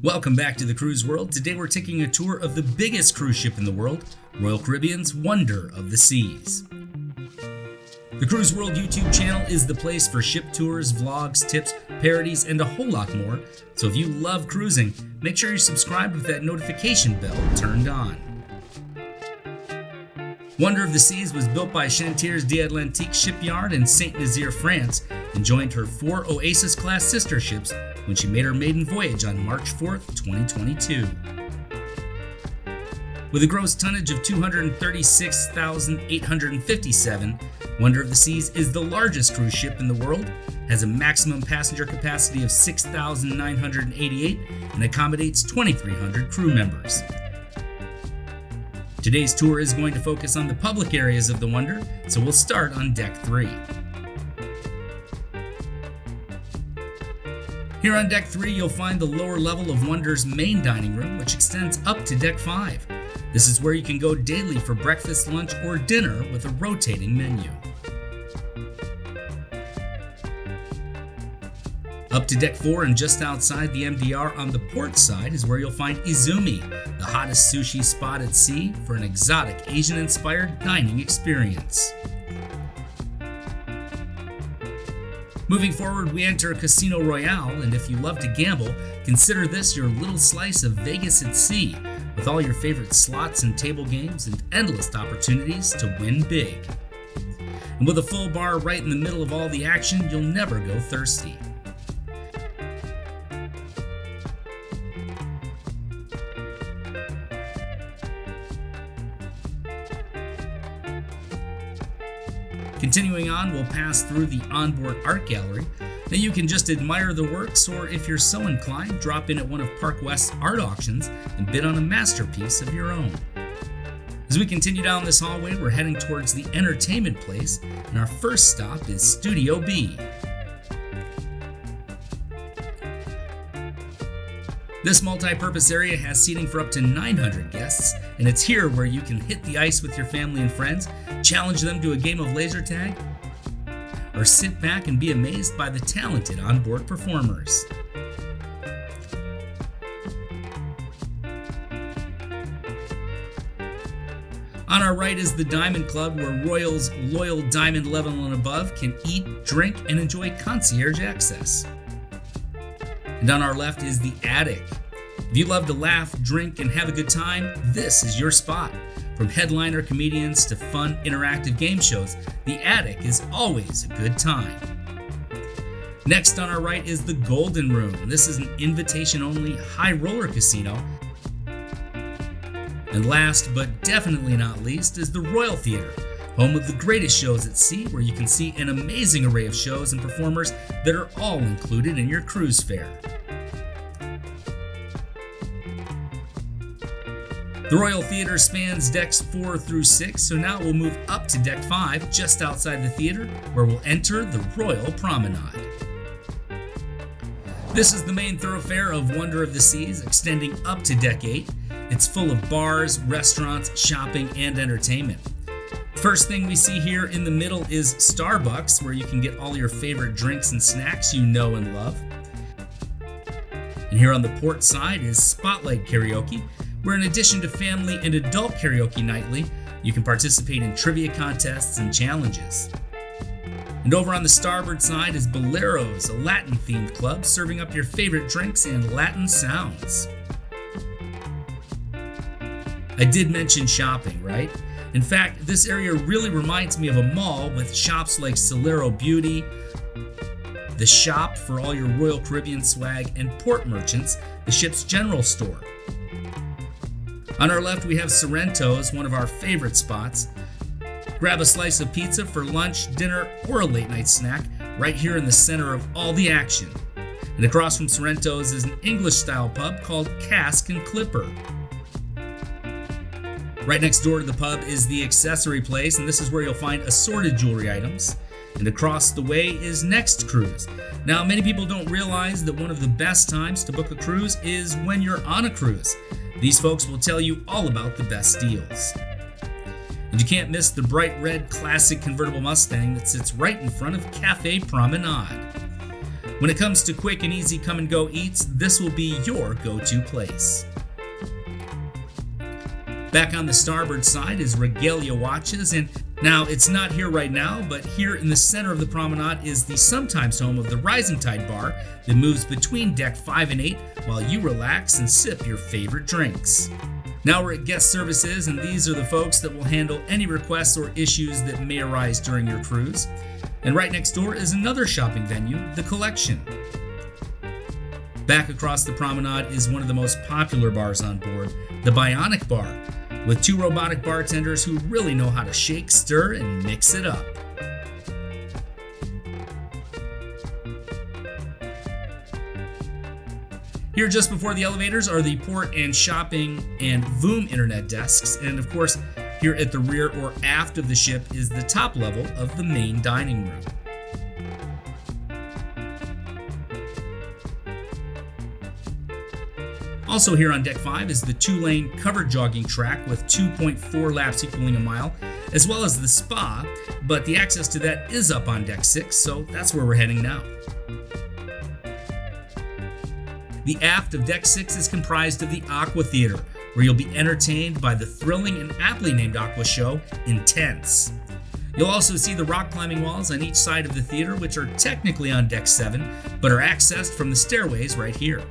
Welcome back to the Cruise World. Today we're taking a tour of the biggest cruise ship in the world, Royal Caribbean's Wonder of the Seas. The Cruise World YouTube channel is the place for ship tours, vlogs, tips, parodies, and a whole lot more. So if you love cruising, make sure you're subscribed with that notification bell turned on. Wonder of the Seas was built by Chantiers d'Atlantique shipyard in Saint-Nazaire, France, and joined her 4 Oasis Class sister ships when she made her maiden voyage on March 4th, 2022. With a gross tonnage of 236,857, Wonder of the Seas is the largest cruise ship in the world, has a maximum passenger capacity of 6,988, and accommodates 2,300 crew members. Today's tour is going to focus on the public areas of the Wonder, so we'll start on Deck 3. Here on Deck 3, you'll find the lower level of Wonder's main dining room, which extends up to Deck 5. This is where you can go daily for breakfast, lunch, or dinner with a rotating menu. Up to Deck 4 and just outside the MDR on the port side is where you'll find Izumi, the hottest sushi spot at sea for an exotic Asian-inspired dining experience. Moving forward, we enter Casino Royale, and if you love to gamble, consider this your little slice of Vegas at sea, with all your favorite slots and table games and endless opportunities to win big. And with a full bar right in the middle of all the action, you'll never go thirsty. Continuing on, we'll pass through the onboard art gallery. Now you can just admire the works, or if you're so inclined, drop in at one of Park West's art auctions and bid on a masterpiece of your own. As we continue down this hallway, we're heading towards the entertainment place, and our first stop is Studio B. This multi-purpose area has seating for up to 900 guests, and it's here where you can hit the ice with your family and friends, challenge them to a game of laser tag, or sit back and be amazed by the talented onboard performers. On our right is the Diamond Club, where Royal's loyal Diamond level and above can eat, drink, and enjoy concierge access. And on our left is the Attic. If you love to laugh, drink, and have a good time, this is your spot. From headliner comedians to fun, interactive game shows, the Attic is always a good time. Next on our right is the Golden Room. This is an invitation-only high roller casino. And last, but definitely not least, is the Royal Theatre, home of the greatest shows at sea, where you can see an amazing array of shows and performers that are all included in your cruise fare. The Royal Theatre spans decks 4 through 6, so now we'll move up to Deck 5, just outside the theater, where we'll enter the Royal Promenade. This is the main thoroughfare of Wonder of the Seas, extending up to Deck 8. It's full of bars, restaurants, shopping, and entertainment. First thing we see here in the middle is Starbucks, where you can get all your favorite drinks and snacks you know and love. And here on the port side is Spotlight Karaoke, where in addition to family and adult karaoke nightly, you can participate in trivia contests and challenges. And over on the starboard side is Bolero's, a Latin-themed club serving up your favorite drinks and Latin sounds. I did mention shopping, right? In fact, this area really reminds me of a mall with shops like Solarium Beauty, the shop for all your Royal Caribbean swag, and port merchants, the ship's general store. On our left, we have Sorrento's, one of our favorite spots. Grab a slice of pizza for lunch, dinner, or a late-night snack right here in the center of all the action. And across from Sorrento's is an English-style pub called Cask and Clipper. Right next door to the pub is the accessory place, and this is where you'll find assorted jewelry items. And across the way is Next Cruise. Now, many people don't realize that one of the best times to book a cruise is when you're on a cruise. These folks will tell you all about the best deals. And you can't miss the bright red classic convertible Mustang that sits right in front of Cafe Promenade. When it comes to quick and easy come-and-go eats, this will be your go-to place. Back on the starboard side is Regalia Watches, and now it's not here right now, but here in the center of the promenade is the sometimes home of the Rising Tide Bar that moves between deck 5 and 8 while you relax and sip your favorite drinks. Now we're at guest services, and these are the folks that will handle any requests or issues that may arise during your cruise. And right next door is another shopping venue, The Collection. Back across the promenade is one of the most popular bars on board, the Bionic Bar, with 2 robotic bartenders who really know how to shake, stir, and mix it up. Here just before the elevators are the port and shopping and Voom internet desks, and of course, here at the rear or aft of the ship is the top level of the main dining room. Also here on deck 5 is the 2-lane covered jogging track with 2.4 laps equaling a mile, as well as the spa, but the access to that is up on deck 6, so that's where we're heading now. The aft of deck 6 is comprised of the Aqua Theater, where you'll be entertained by the thrilling and aptly named Aqua show, Intense. You'll also see the rock climbing walls on each side of the theater, which are technically on deck 7, but are accessed from the stairways right here.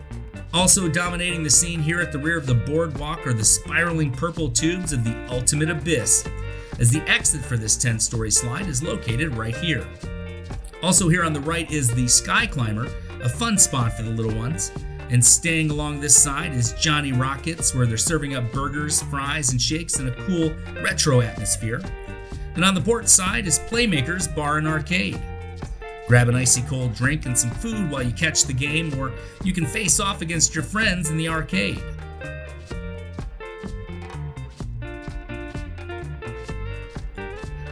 Also dominating the scene here at the rear of the Boardwalk are the spiraling purple tubes of the Ultimate Abyss, as the exit for this 10-story slide is located right here. Also here on the right is the Sky Climber, a fun spot for the little ones. And staying along this side is Johnny Rockets, where they're serving up burgers, fries, and shakes in a cool retro atmosphere. And on the port side is Playmakers Bar and Arcade. Grab an icy cold drink and some food while you catch the game, or you can face off against your friends in the arcade.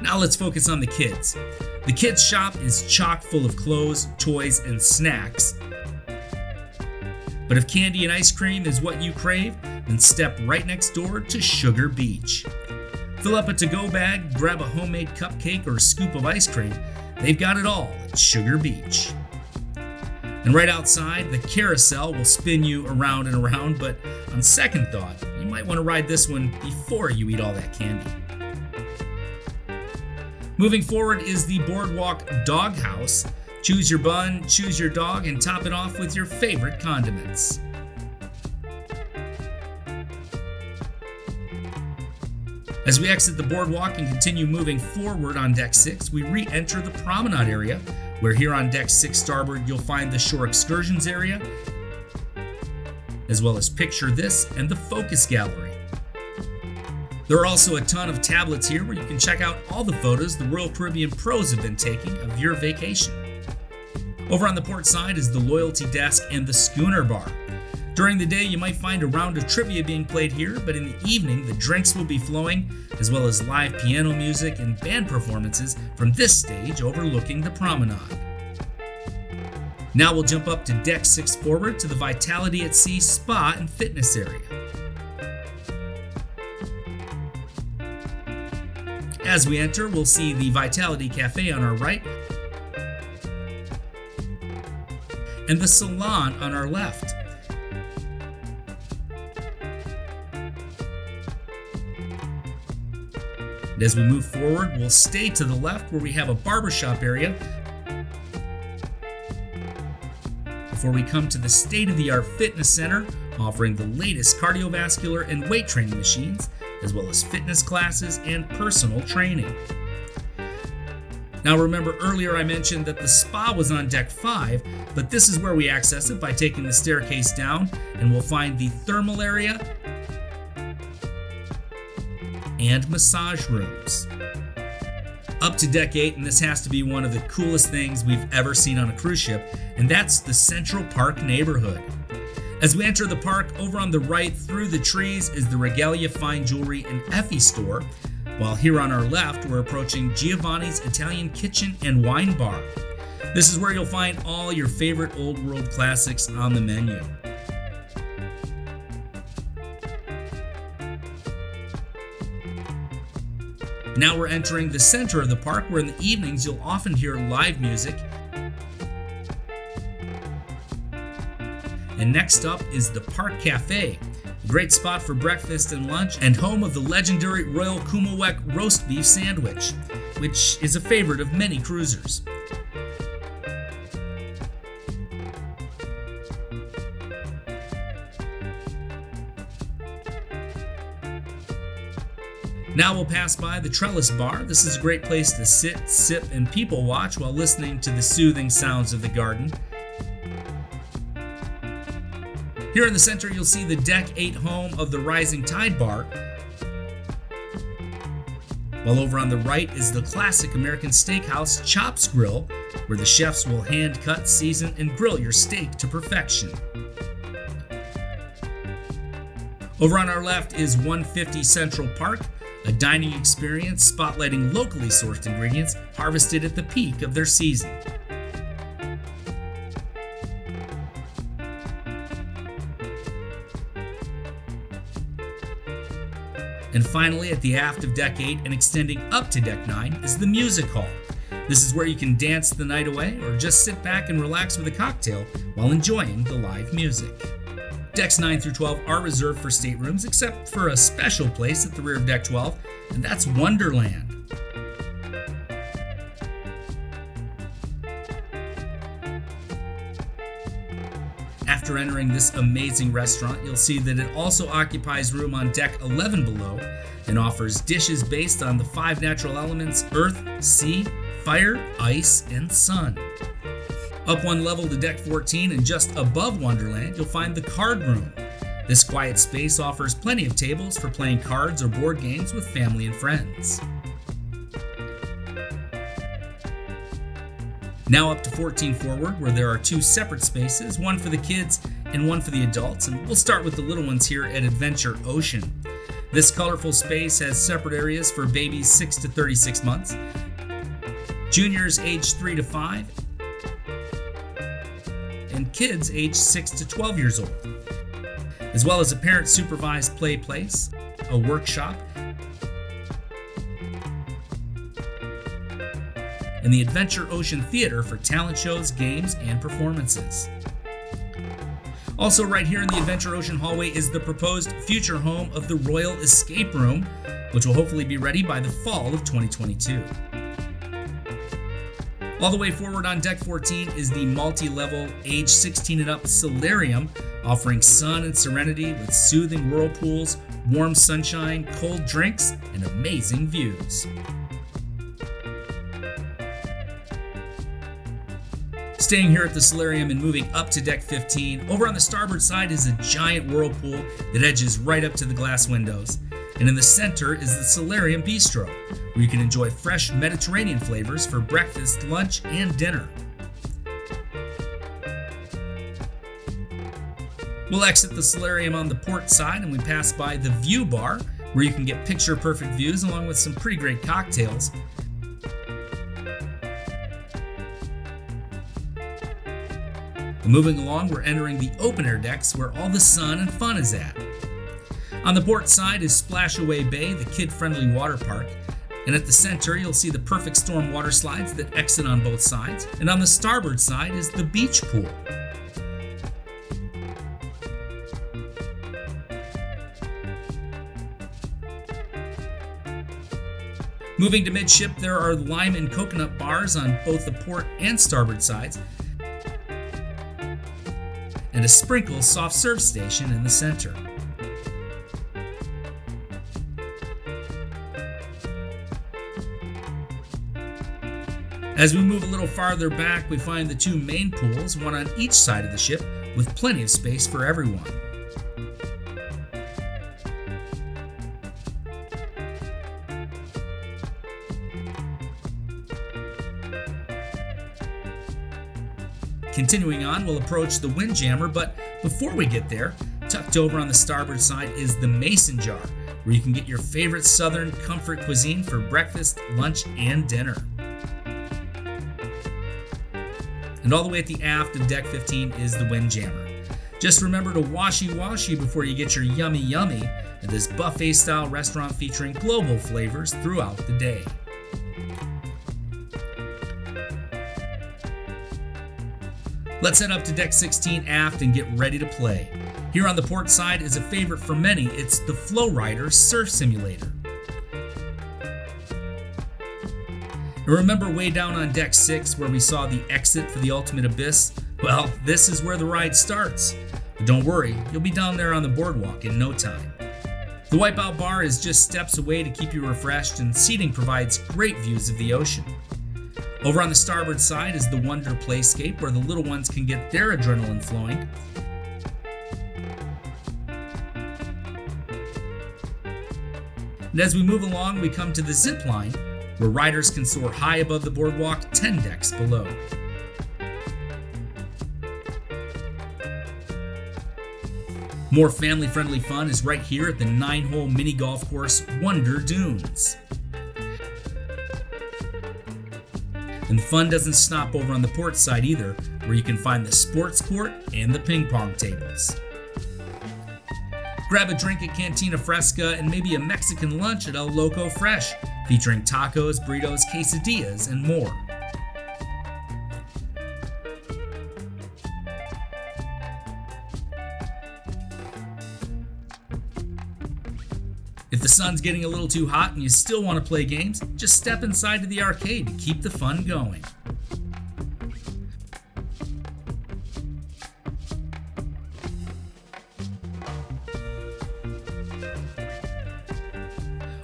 Now let's focus on the kids. The kids shop is chock full of clothes, toys, and snacks. But if candy and ice cream is what you crave, then step right next door to Sugar Beach. Fill up a to-go bag, grab a homemade cupcake or a scoop of ice cream. They've got it all at Sugar Beach. And right outside, the carousel will spin you around and around, but on second thought, you might want to ride this one before you eat all that candy. Moving forward is the Boardwalk Doghouse. Choose your bun, choose your dog, and top it off with your favorite condiments. As we exit the boardwalk and continue moving forward on deck 6, we re-enter the promenade area, where here on deck 6 starboard you'll find the shore excursions area, as well as Picture This and the Focus Gallery. There are also a ton of tablets here where you can check out all the photos the Royal Caribbean pros have been taking of your vacation. Over on the port side is the Loyalty Desk and the Schooner Bar. During the day, you might find a round of trivia being played here, but in the evening, the drinks will be flowing, as well as live piano music and band performances from this stage overlooking the promenade. Now we'll jump up to deck 6 forward to the Vitality at Sea Spa and Fitness area. As we enter, we'll see the Vitality Cafe on our right, and the salon on our left. And as we move forward, we'll stay to the left where we have a barbershop area before we come to the state-of-the-art fitness center, offering the latest cardiovascular and weight training machines, as well as fitness classes and personal training. Now remember, earlier I mentioned that the spa was on deck 5, but this is where we access it by taking the staircase down, and we'll find the thermal area and massage rooms. Up to deck 8, and this has to be one of the coolest things we've ever seen on a cruise ship, and that's the Central Park neighborhood. As we enter the park, over on the right through the trees is the Regalia Fine Jewelry and Effie store, while here on our left we're approaching Giovanni's Italian Kitchen and Wine Bar. This is where you'll find all your favorite old world classics on the menu. Now we're entering the center of the park, where in the evenings you'll often hear live music And next up is the Park Cafe, a great spot for breakfast and lunch and home of the legendary Royal Kumawek roast beef sandwich, which is a favorite of many cruisers. Now we'll pass by the Trellis Bar. This is a great place to sit, sip, and people watch while listening to the soothing sounds of the garden. Here in the center, you'll see the Deck 8 home of the Rising Tide Bar, while over on the right is the classic American steakhouse Chops Grill, where the chefs will hand cut, season, and grill your steak to perfection. Over on our left is 150 Central Park, a dining experience spotlighting locally sourced ingredients harvested at the peak of their season. And finally, at the aft of Deck 8 and extending up to Deck 9 is the Music Hall. This is where you can dance the night away or just sit back and relax with a cocktail while enjoying the live music. Decks 9 through 12 are reserved for staterooms, except for a special place at the rear of Deck 12, and that's Wonderland. After entering this amazing restaurant, you'll see that it also occupies room on Deck 11 below and offers dishes based on the 5 natural elements: earth, sea, fire, ice, and sun. Up one level to Deck 14 and just above Wonderland, you'll find the Card Room. This quiet space offers plenty of tables for playing cards or board games with family and friends. Now up to 14 forward, where there are 2 separate spaces, one for the kids and one for the adults, and we'll start with the little ones here at Adventure Ocean. This colorful space has separate areas for babies 6 to 36 months, juniors aged 3 to 5, and kids aged 6 to 12 years old, as well as a parent-supervised play place, a workshop, and the Adventure Ocean Theater for talent shows, games, and performances. Also right here in the Adventure Ocean hallway is the proposed future home of the Royal Escape Room, which will hopefully be ready by the fall of 2022. All the way forward on Deck 14 is the multi-level, age 16 and up Solarium, offering sun and serenity with soothing whirlpools, warm sunshine, cold drinks, and amazing views. Staying here at the Solarium and moving up to Deck 15, over on the starboard side is a giant whirlpool that edges right up to the glass windows. And in the center is the Solarium Bistro, where you can enjoy fresh Mediterranean flavors for breakfast, lunch, and dinner. We'll exit the Solarium on the port side and we pass by the View Bar, where you can get picture-perfect views along with some pretty great cocktails. Moving along, we're entering the open-air decks where all the sun and fun is at. On the port side is Splashaway Bay, the kid-friendly water park, and at the center you'll see the Perfect Storm water slides that exit on both sides, and on the starboard side is the beach pool. Moving to midship, there are lime and coconut bars on both the port and starboard sides, and a sprinkle soft serve station in the center. As we move a little farther back, we find the 2 main pools, one on each side of the ship, with plenty of space for everyone. Continuing on, we'll approach the Windjammer, but before we get there, tucked over on the starboard side is the Mason Jar, where you can get your favorite southern comfort cuisine for breakfast, lunch, and dinner. And all the way at the aft of Deck 15 is the Windjammer. Just remember to washy-washy before you get your yummy at this buffet-style restaurant featuring global flavors throughout the day. Let's head up to deck 16 aft and get ready to play. Here on the port side is a favorite for many. It's the Flowrider surf simulator. And remember way down on deck 6 where we saw the exit for the ultimate abyss? Well, this is where the ride starts. But don't worry, you'll be down there on the boardwalk in no time. The wipeout bar is just steps away to keep you refreshed, and seating provides great views of the ocean. Over on the starboard side is the Wonder Playscape, where the little ones can get their adrenaline flowing. And as we move along, we come to the Zipline, where riders can soar high above the boardwalk 10 decks below. More family-friendly fun is right here at the 9-hole mini golf course Wonder Dunes. And the fun doesn't stop over on the port side either, where you can find the sports court and the ping pong tables. Grab a drink at Cantina Fresca and maybe a Mexican lunch at El Loco Fresh, featuring tacos, burritos, quesadillas, and more. If the sun's getting a little too hot and you still want to play games, just step inside to the arcade to keep the fun going.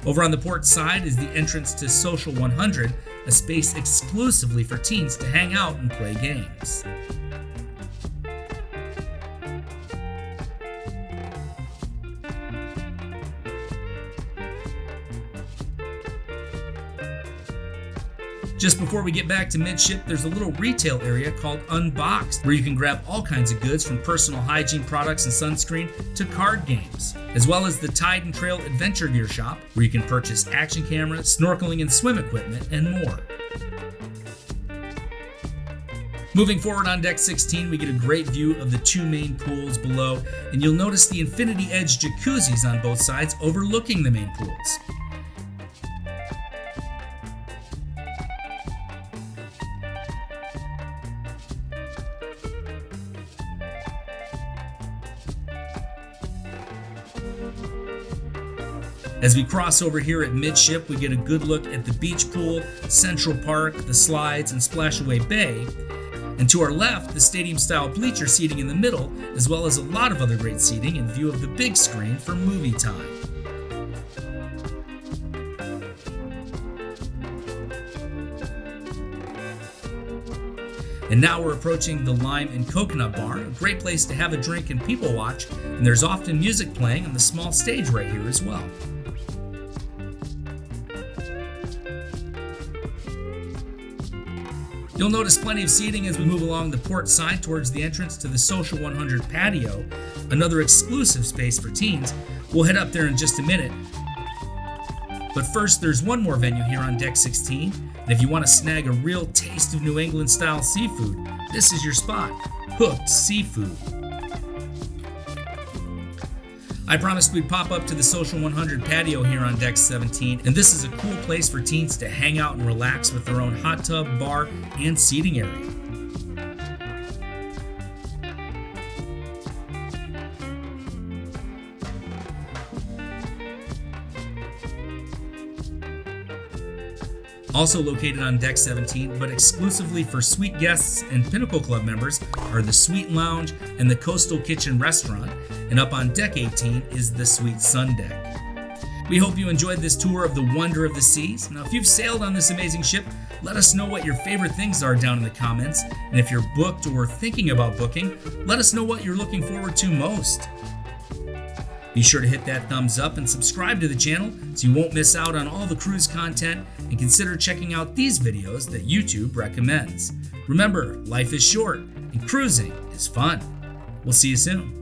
Over on the port side is the entrance to Social 100, a space exclusively for teens to hang out and play games. Just before we get back to midship, there's a little retail area called Unboxed, where you can grab all kinds of goods from personal hygiene products and sunscreen to card games, as well as the Tide and Trail Adventure Gear Shop, where you can purchase action cameras, snorkeling and swim equipment, and more. Moving forward on deck 16, we get a great view of the two main pools below, and you'll notice the Infinity Edge jacuzzis on both sides overlooking the main pools. As we cross over here at midship, we get a good look at the beach pool, Central Park, the slides, and Splashaway Bay. And to our left, the stadium-style bleacher seating in the middle, as well as a lot of other great seating in view of the big screen for movie time. And now we're approaching the Lime and Coconut Bar, a great place to have a drink and people watch, and there's often music playing on the small stage right here as well. You'll notice plenty of seating as we move along the port side towards the entrance to the Social 100 Patio, another exclusive space for teens. We'll head up there in just a minute. But first, there's one more venue here on deck 16, and if you want to snag a real taste of New England style seafood, this is your spot, Hooked Seafood. I promised we'd pop up to the Social 100 Patio here on deck 17, and this is a cool place for teens to hang out and relax with their own hot tub, bar, and seating area. Also located on deck 17, but exclusively for suite guests and Pinnacle Club members, are the Suite Lounge and the Coastal Kitchen Restaurant, and up on deck 18 is the Suite Sun Deck. We hope you enjoyed this tour of the Wonder of the Seas. Now, if you've sailed on this amazing ship, let us know what your favorite things are down in the comments, and if you're booked or thinking about booking, let us know what you're looking forward to most. Be sure to hit that thumbs up and subscribe to the channel so you won't miss out on all the cruise content, and consider checking out these videos that YouTube recommends. Remember, life is short and cruising is fun. We'll see you soon.